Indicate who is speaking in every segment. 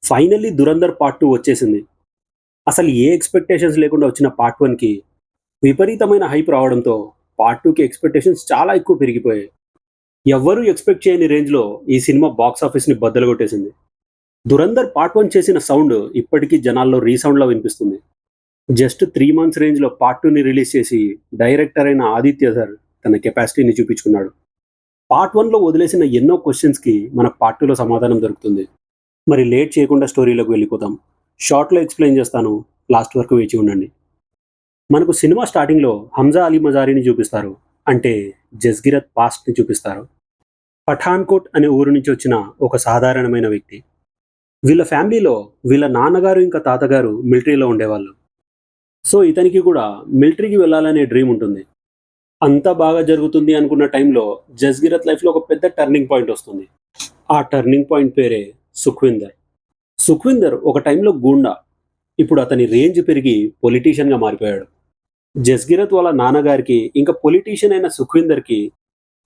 Speaker 1: Finally 'Dhurandhar part 2' వచ్చేసింది. అసలు ఏ expectations లేకుండా వచ్చిన పార్ట్ 1కి విపరీతమైన హైప్ రావడంతో పార్ట్ 2కి ఎక్స్‌పెక్టేషన్స్ చాలా ఎక్కువ పెరిగిపోయాయి. ఎవ్వరూ ఎక్స్‌పెక్ట్ చేయని రేంజ్‌లో ఈ సినిమా బాక్స్ ఆఫీస్‌ని బద్దలుగొట్టేసింది. 'దురంధర్ పార్ట్ 1' చేసిన సౌండ్ ఇప్పటికీ జనాల్లో రీసౌండ్‌లా వినిపిస్తుంది. జస్ట్ 3 మంత్స్ రేంజ్‌లో పార్ట్ 2ని రిలీజ్ చేసి డైరెక్టర్ అయిన ఆదిత్య ధర్ తన కెపాసిటీని చూపించుకున్నాడు. పార్ట్ 1లో వదిలేసిన ఎన్నో క్వెషన్స్‌కి మనకు పార్ట్ 2లో సమాధానం దొరుకుతుంది. మరి లేట్ చేయకుండా స్టోరీలోకి వెళ్ళిపోదాం. షార్ట్‌లో ఎక్స్‌ప్లెయిన్ చేస్తాను. లాస్ట్ వరకు వేచి ఉండండి. మనకు సినిమా స్టార్టింగ్‌లో హంజా అలీ మజారీని చూపిస్తారు. అంటే జస్గిరత్ పాస్ట్‌ని చూపిస్తారు. పఠాన్‌కోట్ అనే ఊరు నుంచి వచ్చిన ఒక సాధారణమైన వ్యక్తి. వీళ్ళ ఫ్యామిలీలో వీళ్ళ నాన్నగారు ఇంకా తాతగారు మిలిటరీలో ఉండేవాళ్ళు. సో ఇతనికి కూడా మిలిటరీకి వెళ్ళాలనే డ్రీమ్ ఉంటుంది. అంతా బాగా జరుగుతుంది అనుకున్న టైంలో జస్గిరత్ లైఫ్‌లో ఒక పెద్ద టర్నింగ్ పాయింట్ వస్తుంది. ఆ టర్నింగ్ పాయింట్ పేరే సుఖ్విందర్. సుఖ్విందర్ ఒక టైంలో గూండా. ఇప్పుడు అతని రేంజ్ పెరిగి పొలిటీషియన్‌గా మారిపోయాడు. జస్గిరత్ వాళ్ళ నాన్నగారికి ఇంకా పొలిటీషియన్ అయిన సుఖ్విందర్‌కి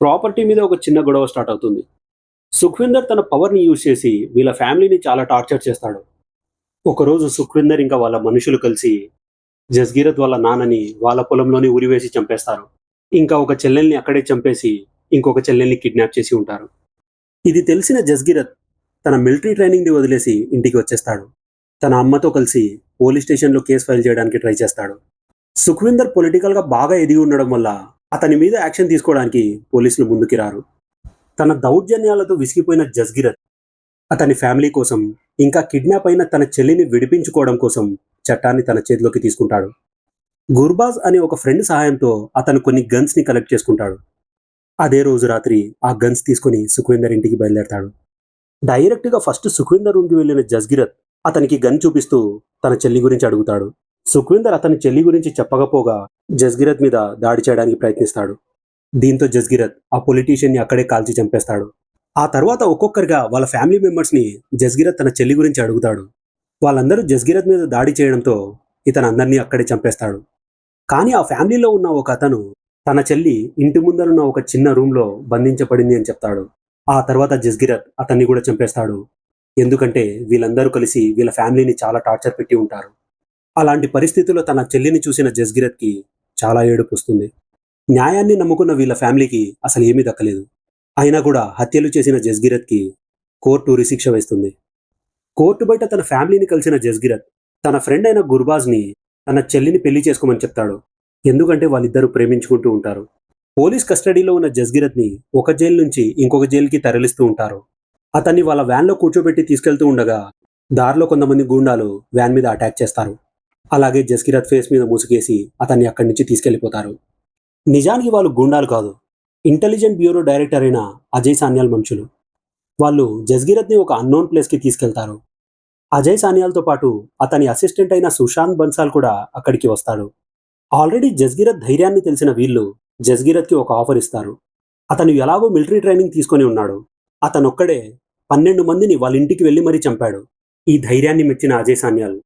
Speaker 1: ప్రాపర్టీ మీద ఒక చిన్న గొడవ స్టార్ట్ అవుతుంది. సుఖ్విందర్ తన పవర్‌ని యూజ్ చేసి వీళ్ళ ఫ్యామిలీని చాలా టార్చర్ చేస్తాడు. ఒకరోజు సుఖ్విందర్ ఇంకా వాళ్ళ మనుషులు కలిసి జస్గిరత్ వాళ్ళ నాన్నని వాళ్ళ పొలంలోనే ఉరివేసి చంపేస్తారు. ఇంకా ఒక చెల్లెల్ని అక్కడే చంపేసి ఇంకొక చెల్లెల్ని కిడ్నాప్ చేసి ఉంటారు. ఇది తెలిసిన జస్గిరత్ తన మిలిటరీ ట్రైనింగ్‌ని వదిలేసి ఇంటికి వచ్చేస్తాడు. తన అమ్మతో కలిసి పోలీస్ స్టేషన్‌లో కేస్ ఫైల్ చేయడానికి ట్రై చేస్తాడు. సుఖ్విందర్ పొలిటికల్‌గా బాగా ఎదిగి ఉండడం వల్ల అతని మీద యాక్షన్ తీసుకోవడానికి పోలీసులు ముందుకి రారు. తన దౌర్జన్యాలతో విసిగిపోయిన జస్గిరత్ అతని ఫ్యామిలీ కోసం ఇంకా కిడ్నాప్ అయిన తన చెల్లిని విడిపించుకోవడం కోసం చట్టాన్ని తన చేతిలోకి తీసుకుంటాడు. గుర్బాజ్ అనే ఒక ఫ్రెండ్ సహాయంతో అతను కొన్ని గన్స్‌ని కలెక్ట్ చేసుకుంటాడు. అదే రోజు రాత్రి ఆ గన్స్ తీసుకొని సుఖ్విందర్ ఇంటికి బయలుదేరతాడు. డైరెక్ట్‌గా ఫస్ట్ సుఖ్విందర్ రూమ్‌కి వెళ్ళిన జస్గిరత్ అతనికి గన్ చూపిస్తూ తన చెల్లి గురించి అడుగుతాడు. సుఖ్విందర్ అతని చెల్లి గురించి చెప్పకపోగా జస్గిరత్ మీద దాడి చేయడానికి ప్రయత్నిస్తాడు. దీంతో జస్గిరత్ ఆ పొలిటీషియన్‌ని అక్కడే కాల్చి చంపేస్తాడు. ఆ తర్వాత ఒక్కొక్కరిగా వాళ్ళ ఫ్యామిలీ మెంబర్స్‌ని జస్గిరత్ తన చెల్లి గురించి అడుగుతాడు. వాళ్ళందరూ జస్గిరత్ మీద దాడి చేయడంతో ఇతను అందరినీ అక్కడే చంపేస్తాడు. కానీ ఆ ఫ్యామిలీలో ఉన్న ఒక అతను తన చెల్లి ఇంటి ముందరున్న ఒక చిన్న రూమ్‌లో బంధించబడింది అని చెప్తాడు. ఆ తర్వాత జస్గిరత్ అతన్ని కూడా చంపేస్తాడు. ఎందుకంటే వీళ్ళందరూ కలిసి వీళ్ళ ఫ్యామిలీని చాలా టార్చర్ పెట్టి ఉంటారు. అలాంటి పరిస్థితుల్లో తన చెల్లిని చూసిన జస్గిరత్‌కి చాలా ఏడుపొస్తుంది. న్యాయాన్ని నమ్ముకున్న వీళ్ళ ఫ్యామిలీకి అసలు ఏమీ దక్కలేదు. అయినా కూడా హత్యలు చేసిన జస్గిరత్‌కి కోర్టు ఉరిశిక్ష వేస్తుంది. కోర్టు బయట తన ఫ్యామిలీని కలిసిన జస్గిరత్ తన ఫ్రెండ్ అయిన గుర్బాజ్‌ని తన చెల్లిని పెళ్లి చేసుకోమని చెప్తాడు. ఎందుకంటే వాళ్ళిద్దరూ ప్రేమించుకుంటూ ఉంటారు. పోలీస్ కస్టడీలో ఉన్న జస్గిరత్‌ని ఒక జైలు నుంచి ఇంకొక జైలుకి తరలిస్తూ ఉంటారు. అతన్ని వాళ్ళ వ్యాన్‌లో కూర్చోబెట్టి తీసుకెళ్తూ ఉండగా దారిలో కొంతమంది గూండాలు వ్యాన్ మీద అటాక్ చేస్తారు. అలాగే జస్గిరత్ ఫేస్ మీద ముసుగేసి అతన్ని అక్కడి నుంచి తీసుకెళ్లిపోతారు. నిజానికి వాళ్ళు గూండాలు కాదు. ఇంటెలిజెంట్ బ్యూరో డైరెక్టర్ అయిన అజయ్ సాన్యాల్ మనుషులు. వాళ్ళు జస్గిరత్‌ని ఒక అన్నోన్ ప్లేస్‌కి తీసుకెళ్తారు. అజయ్ సాన్యాల్‌తో పాటు అతని అసిస్టెంట్ అయిన సుశాంత్ బన్సాల్ కూడా అక్కడికి వస్తాడు. ఆల్రెడీ జస్గిరత్ ధైర్యాన్ని తెలిసిన వీళ్ళు జస్గిరత్‌కి ఒక ఆఫర్ ఇస్తారు. అతను ఎలాగో మిలిటరీ ట్రైనింగ్ తీసుకొని ఉన్నాడు. అతనొక్కడే 12 మందిని వాళ్ళ ఇంటికి వెళ్లి మరీ చంపాడు. ఈ ధైర్యాన్ని మెచ్చిన అజయ్ సాన్యాల్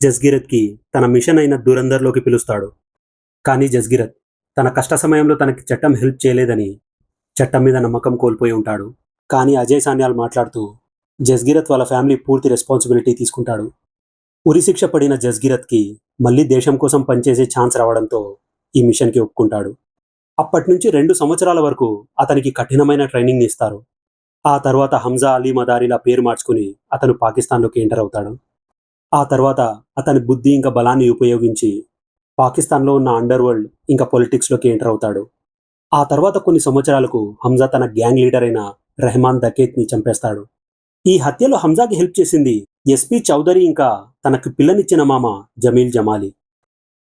Speaker 1: జస్గిరత్‌కి తన మిషన్ అయిన దురంధర్‌లోకి పిలుస్తాడు. కానీ జస్గిరత్ తన కష్ట సమయంలో తనకి చట్టం హెల్ప్ చేయలేదని చట్టం మీద నమ్మకం కోల్పోయి ఉంటాడు. కానీ అజయ్ సాన్యాల్ మాట్లాడుతూ జస్గిరత్ వాళ్ళ ఫ్యామిలీ పూర్తి రెస్పాన్సిబిలిటీ తీసుకుంటాడు. ఉరిశిక్ష పడిన జస్గిరత్‌కి మళ్ళీ దేశం కోసం పనిచేసే ఛాన్స్ రావడంతో ఈ మిషన్‌కి ఒప్పుకుంటాడు. అప్పట్నుంచి 2 సంవత్సరాల వరకు అతనికి కఠినమైన ట్రైనింగ్‌ని ఇస్తారు. ఆ తర్వాత హంజా అలీ మదారిలా పేరు మార్చుకుని అతను పాకిస్తాన్‌లోకి ఎంటర్ అవుతాడు. ఆ తర్వాత అతని బుద్ధి ఇంకా బలాన్ని ఉపయోగించి పాకిస్తాన్‌లో ఉన్న అండర్ వరల్డ్ ఇంకా పొలిటిక్స్‌లోకి ఎంటర్ అవుతాడు. ఆ తర్వాత కొన్ని సంవత్సరాలకు హంజా తన గ్యాంగ్ లీడర్ అయిన రెహమాన్ దకేత్‌ని చంపేస్తాడు. ఈ హత్యలో హంజాకి హెల్ప్ చేసింది ఎస్పీ చౌదరి ఇంకా తనకు పిల్లనిచ్చిన మామ జమీల్ జమాలి.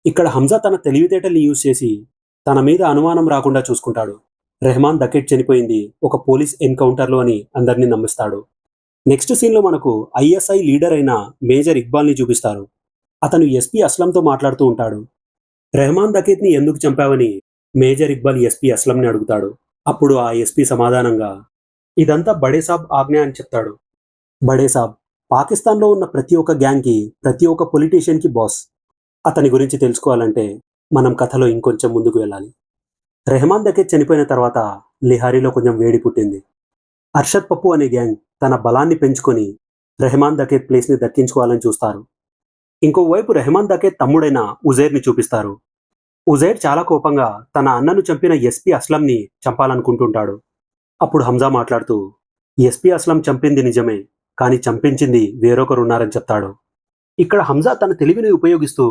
Speaker 1: ఇక్కడ హంజా తన తెలివితేటల్ని యూజ్ చేసి తన మీద అనుమానం రాకుండా చూసుకుంటాడు. రెహమాన్ దకేట్ చనిపోయింది ఒక పోలీస్ ఎన్కౌంటర్‌లో అని అందరినీ నమ్మిస్తాడు. నెక్స్ట్ సీన్‌లో మనకు ఐఎస్ఐ లీడర్ అయిన మేజర్ ఇక్బాల్‌ని చూపిస్తారు. అతను ఎస్పీ అస్లంతో మాట్లాడుతూ ఉంటాడు. రెహమాన్ దకేత్‌ని ఎందుకు చంపావని మేజర్ ఇక్బాల్ ఎస్పీ అస్లంని అడుగుతాడు. అప్పుడు ఆ ఎస్పీ సమాధానంగా ఇదంతా బడే సాబ్ ఆజ్ఞ అని చెప్తాడు. బడే సాబ్ పాకిస్తాన్‌లో ఉన్న ప్రతి ఒక్క గ్యాంగ్‌కి, ప్రతి ఒక్క పొలిటీషియన్‌కి బాస్. అతని గురించి తెలుసుకోవాలంటే మనం కథలో ఇంకొంచెం ముందుకు వెళ్ళాలి. రెహమాన్ దకేత్ చనిపోయిన తర్వాత లిహారీలో కొంచెం వేడి పుట్టింది. అర్షద్ పప్పు అనే గ్యాంగ్ తన బలాన్ని పెంచుకొని రెహమాన్ దకేత్ ప్లేస్ని దక్కించుకోవాలని చూస్తారు. ఇంకోవైపు రెహమాన్ దకేత్ తమ్ముడైన ఉజైర్ని చూపిస్తారు. ఉజైర్ చాలా కోపంగా తన అన్నను చంపిన ఎస్పీ అస్లంని చంపాలనుకుంటుంటాడు. అప్పుడు హంజా మాట్లాడుతూ, ఎస్పీ అస్లం చంపింది నిజమే, కానీ చంపించింది వేరొకరున్నారని చెప్తాడు. ఇక్కడ హంజా తన తెలివిని ఉపయోగిస్తూ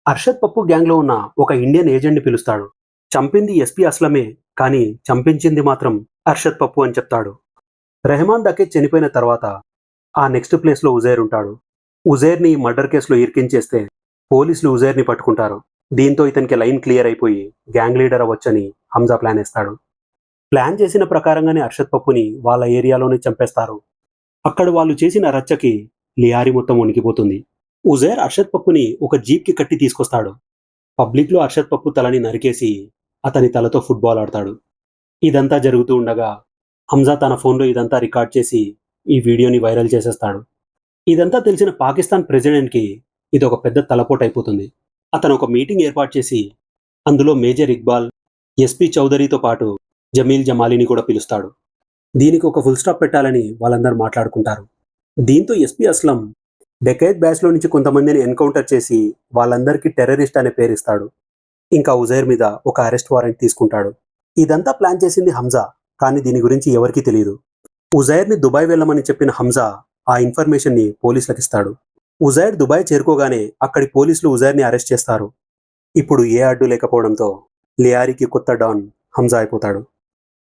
Speaker 1: అర్షద్ పప్పు గ్యాంగ్లో ఉన్న ఒక ఇండియన్ ఏజెంట్ని పిలుస్తాడు. చంపింది ఎస్పీ అస్లమే, కానీ చంపించింది మాత్రం అర్షద్ పప్పు అని చెప్తాడు. రెహమాన్ దకేత్ చనిపోయిన తర్వాత ఆ నెక్స్ట్ ప్లేస్లో ఉజైర్ ఉంటాడు. ఉజైర్ని మర్డర్ కేసులో ఇరికించేస్తే పోలీసులు ఉజైర్ని పట్టుకుంటారు. దీంతో ఇతనికి లైన్ క్లియర్ అయిపోయి గ్యాంగ్ లీడర్ అవ్వచ్చని హంజా ప్లాన్ వేస్తాడు. ప్లాన్ చేసిన ప్రకారంగానే అర్షద్ పప్పుని వాళ్ళ ఏరియాలోనే చంపేస్తారు. అక్కడ వాళ్ళు చేసిన రచ్చకి లియారీ మొత్తం వణికిపోతుంది. ఉజైర్ అర్షద్ పప్పుని ఒక జీప్కి కట్టి తీసుకొస్తాడు. పబ్లిక్లో అర్షద్ పప్పు తలని నరికేసి అతని తలతో ఫుట్బాల్ ఆడతాడు. ఇదంతా జరుగుతూ ఉండగా హంజా తన ఫోన్లో ఇదంతా రికార్డ్ చేసి ఈ వీడియోని వైరల్ చేసేస్తాడు. ఇదంతా తెలిసిన పాకిస్తాన్ ప్రెసిడెంట్కి ఇది ఒక పెద్ద తలపోటు అయిపోతుంది. అతను ఒక మీటింగ్ ఏర్పాటు చేసి అందులో మేజర్ ఇక్బాల్, ఎస్పీ చౌదరితో పాటు జమీల్ జమాలీని కూడా పిలుస్తాడు. దీనికి ఒక ఫుల్ స్టాప్ పెట్టాలని వాళ్ళందరూ మాట్లాడుకుంటారు. దీంతో ఎస్పీ అస్లం డెకైత్ బ్యాచ్లో నుంచి కొంతమందిని ఎన్కౌంటర్ చేసి వాళ్ళందరికీ టెర్రరిస్ట్ అనే పేరిస్తాడు. ఇంకా ఉజైర్ మీద ఒక అరెస్ట్ వారెంట్ తీసుకుంటాడు. ఇదంతా ప్లాన్ చేసింది హంజా, కానీ దీని గురించి ఎవరికీ తెలియదు. ఉజైర్ని దుబాయ్ వెళ్ళమని చెప్పిన హంజా ఆ ఇన్ఫర్మేషన్ని పోలీసులకు ఇస్తాడు. ఉజైర్ దుబాయ్ చేరుకోగానే అక్కడి పోలీసులు ఉజైర్ని అరెస్ట్ చేస్తారు. ఇప్పుడు ఏ అడ్డు లేకపోవడంతో లియారీకి కొత్త డాన్ హంజా అయిపోతాడు.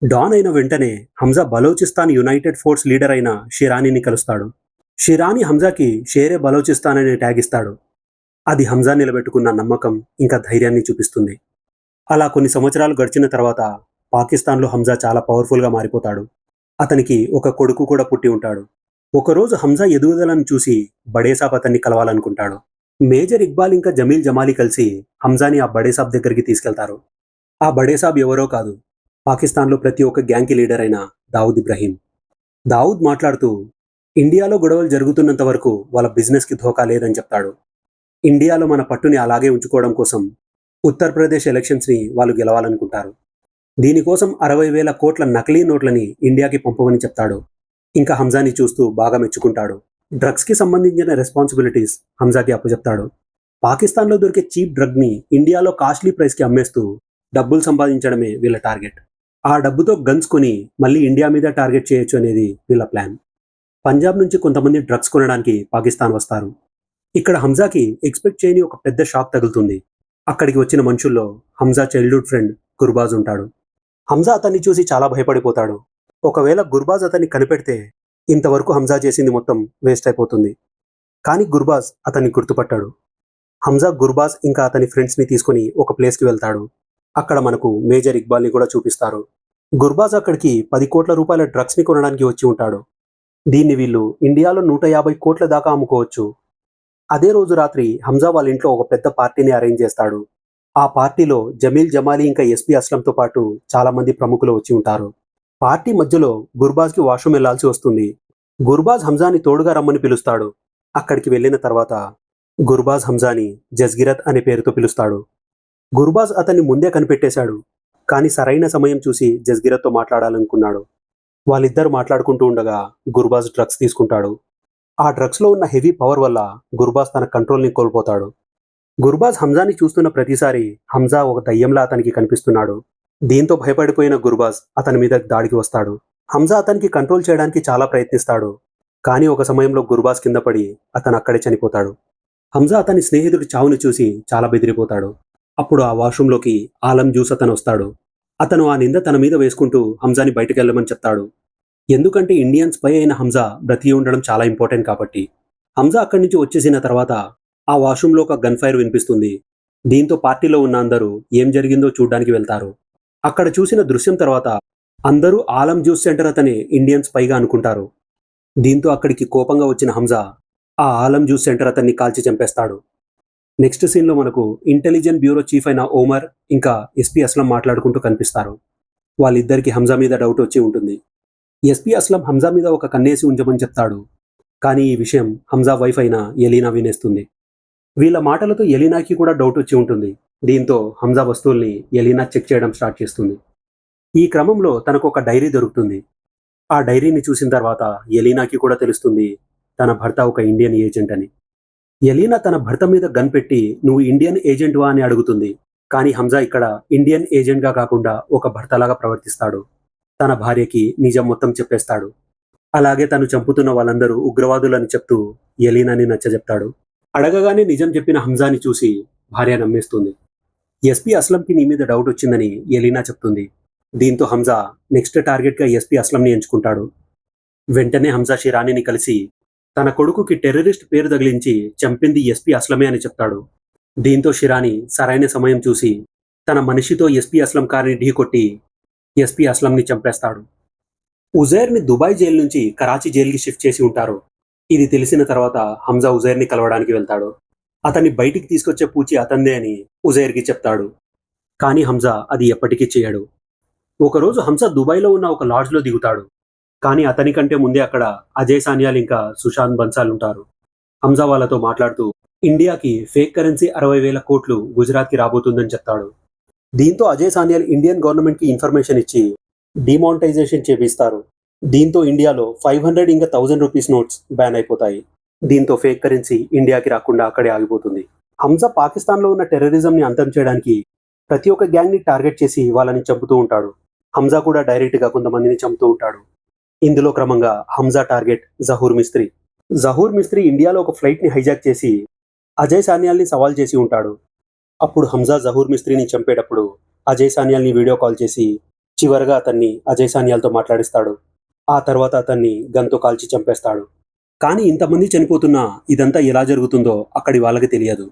Speaker 1: డాన్ అయిన వెంటనే Hamza Balochistan United force leader అయిన షిరానీని కలుస్తాడు. షిరానీ హంజాకి షేరే బలోచిస్తాన్ అనే ట్యాగ్ ఇస్తాడు. అది హంజా నిలబెట్టుకున్న నమ్మకం ఇంకా ధైర్యాన్ని చూపిస్తుంది. అలా కొన్ని సంవత్సరాలు గడిచిన తర్వాత పాకిస్తాన్లో హంజా చాలా పవర్ఫుల్గా మారిపోతాడు. అతనికి ఒక కొడుకు కూడా పుట్టి ఉంటాడు. ఒకరోజు హంజా ఎదుగుదలను చూసి బడేసాబ్ అతన్ని కలవాలనుకుంటాడు. మేజర్ ఇక్బాల్ ఇంకా జమీల్ జమాలీ కలిసి హంజాని ఆ బడేసాబ్ దగ్గరికి తీసుకెళ్తారు. ఆ బడేసాబ్ ఎవరో కాదు, పాకిస్తాన్లో ప్రతి ఒక్క గ్యాంగ్కి లీడర్ అయిన దావుద్ ఇబ్రహీం. దావుద్ మాట్లాడుతూ ఇండియాలో గొడవలు జరుగుతున్నంత వరకు వాళ్ళ బిజినెస్కి ధోకా లేదని చెప్తాడు. ఇండియాలో మన పట్టుని అలాగే ఉంచుకోవడం కోసం ఉత్తరప్రదేశ్ ఎలక్షన్స్ని వాళ్ళు గెలవాలనుకుంటారు. దీనికోసం 60,000 కోట్ల నకిలీ నోట్లని ఇండియాకి పంపమని చెప్తాడు. ఇంకా హంజాని చూస్తూ బాగా మెచ్చుకుంటాడు. డ్రగ్స్కి సంబంధించిన రెస్పాన్సిబిలిటీస్ హంజాకి అప్పచెప్తాడు. పాకిస్తాన్లో దొరికే చీప్ డ్రగ్ని ఇండియాలో కాస్ట్లీ ప్రైస్కి అమ్మేస్తూ డబ్బులు సంపాదించడమే వీళ్ళ టార్గెట్. ఆ డబ్బుతో గన్స్ కొని మళ్ళీ ఇండియా మీద టార్గెట్ చేయొచ్చు అనేది వీళ్ళ ప్లాన్. పంజాబ్ నుంచి కొంతమంది డ్రగ్స్ కొనడానికి పాకిస్తాన్ వస్తారు. ఇక్కడ హంజాకి ఎక్స్పెక్ట్ చేయని ఒక పెద్ద షాక్ తగులుతుంది. అక్కడికి వచ్చిన మనుషుల్లో హంజా చైల్డ్హుడ్ ఫ్రెండ్ గుర్బాజ్ ఉంటాడు. హంజా అతన్ని చూసి చాలా భయపడిపోతాడు. ఒకవేళ గుర్బాజ్ అతన్ని కనిపెడితే ఇంతవరకు హంజా చేసింది మొత్తం వేస్ట్ అయిపోతుంది. కానీ గుర్బాజ్ అతన్ని గుర్తుపట్టాడు. హంజా గుర్బాజ్ ఇంకా అతని ఫ్రెండ్స్ని తీసుకుని ఒక ప్లేస్కి వెళ్తాడు. అక్కడ మనకు మేజర్ ఇక్బాల్ని కూడా చూపిస్తారు. గుర్బాజ్ అక్కడికి 10 కోట్ల రూపాయల డ్రగ్స్ని కొనడానికి వచ్చి ఉంటాడు. దీన్ని వీళ్ళు ఇండియాలో 150 కోట్ల దాకా అమ్ముకోవచ్చు. అదే రోజు రాత్రి హంజా వాళ్ళ ఇంట్లో ఒక పెద్ద పార్టీని అరేంజ్ చేస్తాడు. ఆ పార్టీలో జమీల్ జమాలీ ఇంకా ఎస్పీ అస్లంతో పాటు చాలా మంది ప్రముఖులు వచ్చి ఉంటారు. పార్టీ మధ్యలో గుర్బాజ్కి వాష్రూమ్ వెళ్లాల్సి వస్తుంది. గుర్బాజ్ హంజాని తోడుగా రమ్మని పిలుస్తాడు. అక్కడికి వెళ్ళిన తర్వాత గుర్బాజ్ హంజాని జస్గిరత్ అనే పేరుతో పిలుస్తాడు. గుర్బాజ్ అతన్ని ముందే కనిపెట్టేశాడు. కానీ సరైన సమయం చూసి జస్గిరత్తో మాట్లాడాలనుకున్నాడు. వాళ్ళిద్దరు మాట్లాడుకుంటూ ఉండగా గుర్బాజ్ డ్రగ్స్ తీసుకుంటాడు. ఆ డ్రగ్స్లో ఉన్న హెవీ పవర్ వల్ల గుర్బాజ్ తన కంట్రోల్ని కోల్పోతాడు. గుర్బాజ్ హంజాని చూస్తున్న ప్రతిసారి హంజా ఒక దయ్యంలా అతనికి కనిపిస్తున్నాడు. దీంతో భయపడిపోయిన గుర్బాజ్ అతని మీద దాడికి వస్తాడు. హంజా అతనికి కంట్రోల్ చేయడానికి చాలా ప్రయత్నిస్తాడు. కానీ ఒక సమయంలో గుర్బాజ్ కింద పడి అతను అక్కడే చనిపోతాడు. హంజా అతని స్నేహితుడి చావుని చూసి చాలా బెదిరిపోతాడు. అప్పుడు ఆ వాష్రూమ్లోకి ఆలం జ్యూస్ అతను వస్తాడు. అతను ఆ నింద తన మీద వేసుకుంటూ హంజాని బయటకు వెళ్ళమని చెప్తాడు. ఎందుకంటే ఇండియన్ స్పై అయిన హంజా బ్రతికి ఉండడం చాలా ఇంపార్టెంట్ కాబట్టి. హంజా అక్కడి నుంచి వచ్చేసిన తర్వాత ఆ వాష్రూమ్లో ఒక గన్ ఫైర్ వినిపిస్తుంది. దీంతో పార్టీలో ఉన్న అందరూ ఏం జరిగిందో చూడ్డానికి వెళ్తారు. అక్కడ చూసిన దృశ్యం తర్వాత అందరూ ఆలం జ్యూస్ సెంటర్ అతనే ఇండియన్ స్పైగా అనుకుంటారు. దీంతో అక్కడికి కోపంగా వచ్చిన హంజా ఆ ఆలం జ్యూస్ సెంటర్ అతన్ని కాల్చి చంపేస్తాడు. నెక్స్ట్ సీన్లో మనకు ఇంటెలిజెన్స్ బ్యూరో చీఫ్ అయిన ఓమర్ ఇంకా ఎస్పీ అస్లం మాట్లాడుకుంటూ కనిపిస్తారు. వాళ్ళిద్దరికి హంజా మీద డౌట్ వచ్చి ఉంటుంది. ఎస్పీ అస్లం హంజా మీద ఒక కన్నేసి ఉంచమని చెప్తాడు. కానీ ఈ విషయం హంజా వైఫ్ అయిన ఎలీనా వినేస్తుంది. వీళ్ళ మాటలతో ఎలీనాకి కూడా డౌట్ వచ్చి ఉంటుంది. దీంతో హంజా వస్తువుల్ని ఎలీనా చెక్ చేయడం స్టార్ట్ చేస్తుంది. ఈ క్రమంలో తనకు ఒక డైరీ దొరుకుతుంది. ఆ డైరీని చూసిన తర్వాత ఎలీనాకి కూడా తెలుస్తుంది తన భర్త ఒక ఇండియన్ ఏజెంట్ అని. ఎలీనా తన భర్త మీద గన్ పెట్టి నువ్వు ఇండియన్ ఏజెంట్వా అని అడుగుతుంది. కానీ హంజా ఇక్కడ ఇండియన్ ఏజెంట్గా కాకుండా ఒక భర్తలాగా ప్రవర్తిస్తాడు. తన భార్యకి నిజం మొత్తం చెప్పేస్తాడు. అలాగే తను చంపుతున్న వాళ్ళందరూ ఉగ్రవాదులని చెప్తూ ఎలీనాని నచ్చజెప్తాడు. అడగగానే నిజం చెప్పిన హంజాని చూసి భార్య నమ్మేస్తుంది. ఎస్పీ అస్లంకి నీ మీద డౌట్ వచ్చిందని ఎలీనా చెప్తుంది. దీంతో హంజా నెక్స్ట్ టార్గెట్గా ఎస్పీ అస్లంని ఎంచుకుంటాడు. వెంటనే హంజా షిరానీని కలిసి తన కొడుకుకి టెర్రరిస్ట్ పేరు తగిలించి చంపింది ఎస్పీ అస్లమే అని చెప్తాడు. దీంతో షిరానీ సరైన సమయం చూసి తన మనిషితో ఎస్పీ అస్లం కారుని ఢీకొట్టి ఎస్పీ అస్లంని చంపేస్తాడు. ఉజైర్ని దుబాయ్ జైలు నుంచి కరాచీ జైలుకి షిఫ్ట్ చేసి ఉంటారు. ఇది తెలిసిన తర్వాత హంజా ఉజైర్ని కలవడానికి వెళ్తాడు. అతన్ని బయటికి తీసుకొచ్చే పూచి అతందే అని ఉజైర్కి చెప్తాడు. కానీ హంజా అది ఎప్పటికీ చేయడు. ఒకరోజు హంజా దుబాయ్లో ఉన్న ఒక లాడ్జ్లో దిగుతాడు. కానీ అతని కంటే ముందే అక్కడ అజయ్ సాన్యాల్ ఇంకా సుశాంత్ బన్సాల్ ఉంటారు. హంజా వాళ్ళతో మాట్లాడుతూ ఇండియాకి ఫేక్ కరెన్సీ 60,000 కోట్లు గుజరాత్కి రాబోతుందని చెప్తాడు. దీంతో అజయ్ సాన్యాల్ ఇండియన్ గవర్నమెంట్కి ఇన్ఫర్మేషన్ ఇచ్చి డిమానిటైజేషన్ చేపిస్తారు. దీంతో ఇండియాలో 500 ఇంకా 1000 రూపీస్ నోట్స్ బ్యాన్ అయిపోతాయి. దీంతో ఫేక్ కరెన్సీ ఇండియాకి రాకుండా అక్కడే ఆగిపోతుంది. హంజా పాకిస్తాన్లో ఉన్న టెర్రరిజంని అంతం చేయడానికి ప్రతి ఒక్క గ్యాంగ్ని టార్గెట్ చేసి వాళ్ళని చంపుతూ ఉంటాడు. హంజా కూడా డైరెక్ట్గా కొంతమందిని చంపుతూ ఉంటాడు. ఇందులో క్రమంగా హంజా టార్గెట్ జహూర్ మిస్త్రీ. జహూర్ మిస్త్రీ ఇండియాలో ఒక ఫ్లైట్ని హైజాక్ చేసి అజయ్ సాన్యాల్ని సవాల్ చేసి ఉంటాడు. అప్పుడు హంజా జహూర్ మిస్త్రీని చంపేటప్పుడు అజయ్ సాన్యాల్ని వీడియో కాల్ చేసి చివరగా అతన్ని అజయ్ సాన్యాల్తో మాట్లాడిస్తాడు. ఆ తర్వాత అతన్ని గన్తో కాల్చి చంపేస్తాడు. కానీ ఇంతమంది చనిపోతున్నా ఇదంతా ఎలా జరుగుతుందో అక్కడి వాళ్ళకి తెలియదు.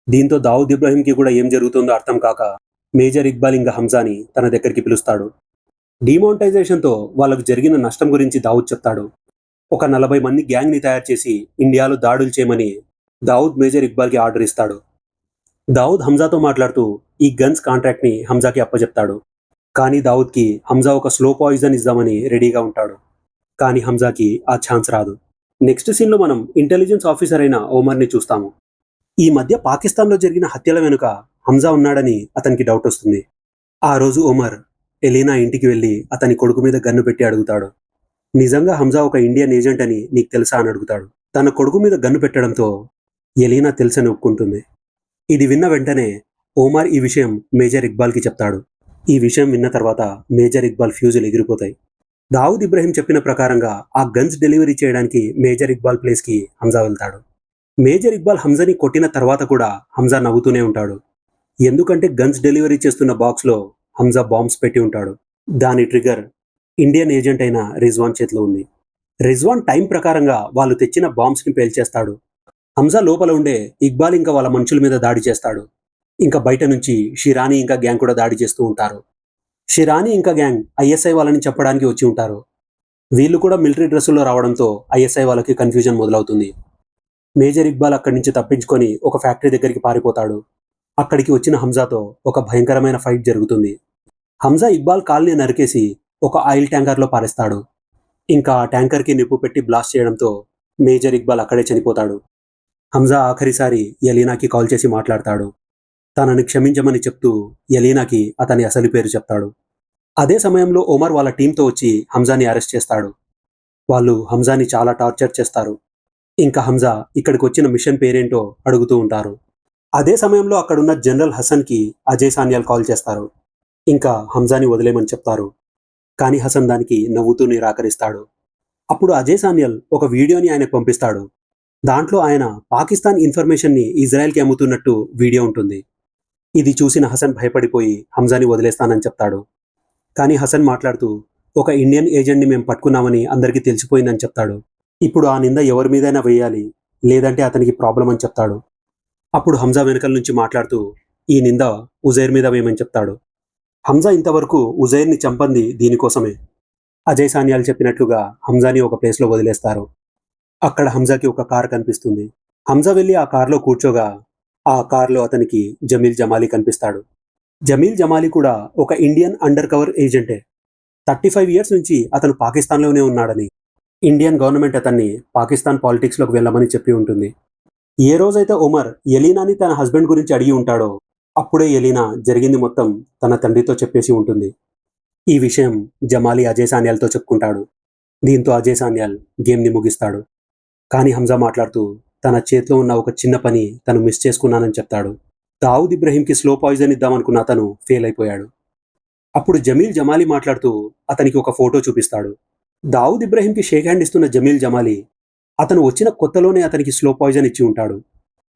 Speaker 1: దీంతో దావుద్ ఇబ్రాహింకి కూడా ఏం జరుగుతుందో అర్థం కాక మేజర్ ఇక్బాల్ ఇంకా హంజాని తన దగ్గరికి పిలుస్తాడు. డిమానిటైజేషన్తో వాళ్ళకు జరిగిన నష్టం గురించి దావుద్ చెప్తాడు. ఒక 40 మంది గ్యాంగ్ని తయారు చేసి ఇండియాలో దాడులు చేయమని దావుద్ మేజర్ ఇక్బాల్కి ఆర్డర్ ఇస్తాడు. దావుద్ హంజాతో మాట్లాడుతూ ఈ గన్స్ కాంట్రాక్ట్ని హంజాకి అప్పచెప్తాడు. కానీ దావుద్కి హంజా ఒక స్లో పాయిజన్ ఇద్దామని రెడీగా ఉంటాడు. కానీ హంజాకి ఆ ఛాన్స్ రాదు. నెక్స్ట్ సీన్లో మనం ఇంటెలిజెన్స్ ఆఫీసర్ అయిన ఓమర్ని చూస్తాము. ఈ మధ్య పాకిస్తాన్లో జరిగిన హత్యల వెనుక హంజా ఉన్నాడని అతనికి డౌట్ వస్తుంది. ఆ రోజు ఓమర్ ఎలీనా ఇంటికి వెళ్ళి అతని కొడుకు మీద గన్ను పెట్టి అడుగుతాడు. నిజంగా హంజా ఒక ఇండియన్ ఏజెంట్ అని నీకు తెలుసా అని అడుగుతాడు. తన కొడుకు మీద గన్ను పెట్టడంతో ఎలీనా తెలుసని ఒప్పుకుంటుంది. ఇది విన్న వెంటనే ఓమర్ ఈ విషయం మేజర్ ఇక్బాల్కి చెప్తాడు. ఈ విషయం విన్న తర్వాత మేజర్ ఇక్బాల్ ఫ్యూజులు ఎగిరిపోతాయి. దావుద్ ఇబ్రాహిం చెప్పిన ప్రకారంగా ఆ గన్స్ డెలివరీ చేయడానికి మేజర్ ఇక్బాల్ ప్లేస్కి హంజా వెళ్తాడు. మేజర్ ఇక్బాల్ హంజాని కొట్టిన తర్వాత కూడా హంజా నవ్వుతూనే ఉంటాడు. ఎందుకంటే గన్స్ డెలివరీ చేస్తున్న బాక్స్లో హంజా బాంబ్స్ పెట్టి ఉంటాడు. దాని ట్రిగర్ ఇండియన్ ఏజెంట్ అయిన రిజ్వాన్ చేతిలో ఉంది. రిజ్వాన్ టైం ప్రకారంగా వాళ్ళు తెచ్చిన బాంబ్స్ని పేల్చేస్తాడు. హంజా లోపల ఉండే ఇక్బాల్ ఇంకా వాళ్ళ మనుషుల మీద దాడి చేస్తాడు. ఇంకా బయట నుంచి షిరానీ ఇంకా గ్యాంగ్ కూడా దాడి చేస్తూ ఉంటారు. షిరానీ ఇంకా గ్యాంగ్ ఐఎస్ఐ వాళ్ళని చెప్పడానికి వచ్చి ఉంటారు. వీళ్ళు కూడా మిలిటరీ డ్రెస్సుల్లో రావడంతో ఐఎస్ఐ వాళ్ళకి కన్ఫ్యూజన్ మొదలవుతుంది. మేజర్ ఇక్బాల్ అక్కడి నుంచి తప్పించుకొని ఒక ఫ్యాక్టరీ దగ్గరికి పారిపోతాడు. అక్కడికి వచ్చిన హంజాతో ఒక భయంకరమైన ఫైట్ జరుగుతుంది. హంజా ఇక్బాల్ కాల్ని నరికేసి ఒక ఆయిల్ ట్యాంకర్లో పారేస్తాడు. ఇంకా ఆ ట్యాంకర్కి నిప్పు పెట్టి బ్లాస్ట్ చేయడంతో మేజర్ ఇక్బాల్ అక్కడే చనిపోతాడు. హంజా ఆఖరిసారి ఎలీనాకి కాల్ చేసి మాట్లాడతాడు. తనని క్షమించమని చెప్తూ ఎలీనాకి అతని అసలు పేరు చెప్తాడు. అదే సమయంలో ఒమర్ వాళ్ళ టీంతో వచ్చి హంజాని అరెస్ట్ చేస్తాడు. వాళ్ళు హంజాని చాలా టార్చర్ చేస్తారు. ఇంకా హంజా ఇక్కడికి వచ్చిన మిషన్ పేరేంటో అడుగుతూ ఉంటారు. అదే సమయంలో అక్కడున్న జనరల్ హసన్కి అజయ్ సాన్యాల్ కాల్ చేస్తారు. ఇంకా హంజాని వదిలేమని చెప్తారు. కానీ హసన్ దానికి నవ్వుతూ నిరాకరిస్తాడు. అప్పుడు అజయ్ సాన్యాల్ ఒక వీడియోని ఆయనకు పంపిస్తాడు. దాంట్లో ఆయన పాకిస్తాన్ ఇన్ఫర్మేషన్ని ఇజ్రాయెల్కి అమ్ముతున్నట్టు వీడియో ఉంటుంది. ఇది చూసిన హసన్ భయపడిపోయి హంజాని వదిలేస్తానని చెప్తాడు. కానీ హసన్ మాట్లాడుతూ ఒక ఇండియన్ ఏజెంట్ని మేము పట్టుకున్నామని అందరికీ తెలిసిపోయిందని చెప్తాడు. ఇప్పుడు ఆ నింద ఎవరి మీదైనా వేయాలి, లేదంటే అతనికి ప్రాబ్లం అని చెప్తాడు. అప్పుడు హంజా వెనకల నుంచి మాట్లాడుతూ ఈ నింద ఉజైర్ మీద వేయమని చెప్తాడు. హంజా ఇంతవరకు ఉజైర్ని చంపంది దీనికోసమే. అజయ్ సాన్యాల్ చెప్పినట్లుగా హంజాని ఒక ప్లేస్లో వదిలేస్తారు. అక్కడ హంజాకి ఒక కార్ కనిపిస్తుంది. హంజా వెళ్ళి ఆ కార్లో కూర్చోగా ఆ కార్లో అతనికి జమీల్ జమాలి కనిపిస్తాడు. జమీల్ జమాలి కూడా ఒక ఇండియన్ అండర్ కవర్ ఏజెంటే. 35 ఇయర్స్ నుంచి అతను పాకిస్తాన్లోనే ఉన్నాడని, ఇండియన్ గవర్నమెంట్ అతన్ని పాకిస్తాన్ పాలిటిక్స్లోకి వెళ్ళమని చెప్పి ఉంటుంది. ఏ రోజైతే ఒమర్ ఎలీనాని తన హస్బెండ్ గురించి అడిగి ఉంటాడో అప్పుడే ఎలీనా జరిగింది మొత్తం తన తండ్రితో చెప్పేసి ఉంటుంది. ఈ విషయం జమాలి అజయ్ సాన్యాల్తో చెప్పుకుంటాడు. దీంతో అజయ్ సాన్యాల్ గేమ్ని ముగిస్తాడు. కానీ హంజా మాట్లాడుతూ తన చేతిలో ఉన్న ఒక చిన్న పని తను మిస్ చేసుకున్నానని చెప్తాడు. దావుద్ ఇబ్రహీంకి స్లో పాయిజన్ ఇద్దామనుకున్న అతను ఫెయిల్ అయిపోయాడు. అప్పుడు జమీల్ జమాలి మాట్లాడుతూ అతనికి ఒక ఫోటో చూపిస్తాడు. దావుద్ ఇబ్రహీంకి షేక్ హ్యాండ్ ఇస్తున్న జమీల్ జమాలి అతను వచ్చిన కొత్తలోనే అతనికి స్లో పాయిజన్ ఇచ్చి ఉంటాడు.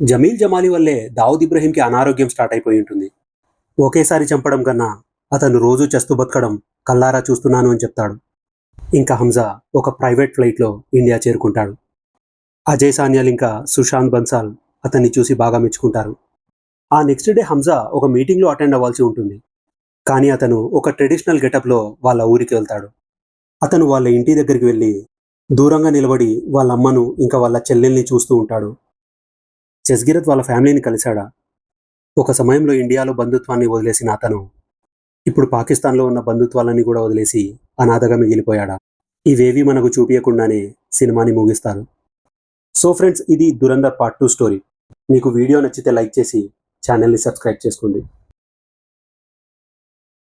Speaker 1: జమీల్ జమాలి వల్లే దావుద్ ఇబ్రహీంకి అనారోగ్యం స్టార్ట్ అయిపోయి ఉంటుంది. ఒకేసారి చంపడం కన్నా అతను రోజు చస్తూ బతకడం కల్లారా చూస్తున్నాను అని చెప్తాడు. ఇంకా హంజా ఒక ప్రైవేట్ ఫ్లైట్లో ఇండియా చేరుకుంటాడు. అజయ్ సాన్యాల్ ఇంకా సుశాంత్ బన్సాల్ అతన్ని చూసి బాగా మెచ్చుకుంటారు. ఆ నెక్స్ట్ డే హంజా ఒక మీటింగ్లో అటెండ్ అవ్వాల్సి ఉంటుంది. కానీ అతను ఒక ట్రెడిషనల్ గెటప్లో వాళ్ళ ఊరికి వెళ్తాడు. అతను వాళ్ళ ఇంటి దగ్గరికి వెళ్ళి దూరంగా నిలబడి వాళ్ళ అమ్మను ఇంకా వాళ్ళ చెల్లెల్ని చూస్తూ ఉంటాడు. జస్గిరత్ వాళ్ళ ఫ్యామిలీని కలిశాడా? ఒక సమయంలో ఇండియాలో బంధుత్వాన్ని వదిలేసిన అతను ఇప్పుడు పాకిస్తాన్లో ఉన్న బంధుత్వాలన్నీ కూడా వదిలేసి అనాథగా మిగిలిపోయాడా? ఇవేవి మనకు చూపించకుండానే సినిమాని ముగిస్తారు. సో ఫ్రెండ్స్, ఇది దురంధర్ పార్ట్ 2 స్టోరీ. మీకు వీడియో నచ్చితే లైక్ చేసి ఛానల్ని సబ్స్క్రైబ్ చేసుకోండి.